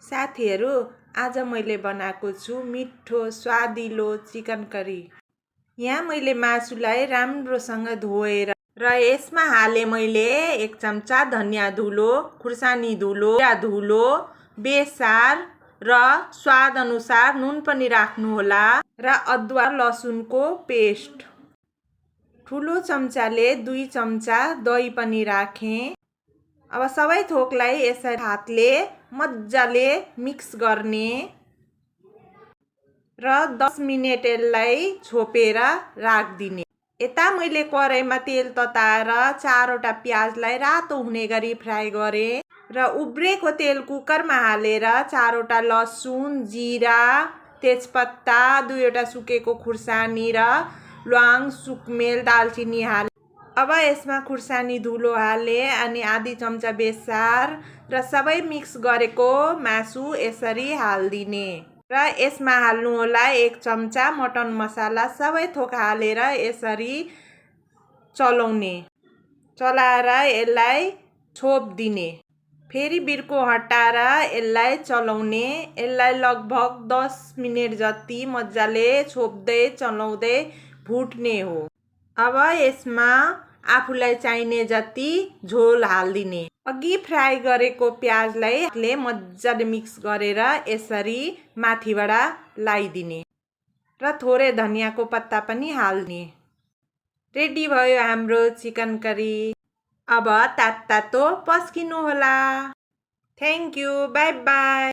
साथीहरू, आज मैले बनाएको छु मिठो स्वादिलो चिकन करी। यहाँ मैले मासुलाई राम्रोसँग धोएर र यसमा हाले मैले 1 चम्चा धनियाँ धुलो, खुर्सानी धुलो, जिरा धुलो, बेसार र स्वाद अनुसार नुन पनि राख्नुहोला र अदुवा लसुनको पेस्ट। ठुलो चम्चाले 2 चम्चा दही पनि राखेँ। अब सबै थोकलाई यसरी हातले मजाले मिक्स गर्ने र 10 मिनेट यसलाई छोपेर राखिदिने। यता मैले कराईमा तेल तताएर 4वटा प्याजलाई रातो हुने गरी फ्राई गरेँ र उब्रेको तेल कुकरमा हालेर 4वटा लसुन, जिरा, तेजपत्ता, 2वटा सुकेको खुर्सानी र ल्वाङ, सुकमेल, दालचिनी हाले। अब यसमा खुर्सानी धुलो हाले अनि आधी चम्चा बेसार र सबै मिक्स गरेको मासु यसरी हालिदिने र यसमा हाल्नुहोला 1 चम्चा मटन मसाला। सबै थोक हालेर यसरी चलाएर यसलाई छोपिदिने। फेरि बिर्को हटाएर यसलाई चलाउने। यसलाई लगभग 10 मिनेट जति मजाले छोप्दै चलाउँदै भुट्ने हो। अब यसमा आफूलाई चाहिने जति झोल हालिदिने। अघि फ्राई गरेको प्याजलाई मजाले मिक्स गरेर यसरी माथिबाट लगाइदिने र थोरै धनियाँको पत्ता पनि हाल्ने। रेडी भयो हाम्रो चिकन करी। अब तातो पस्किनुहोला। Thank you, bye by.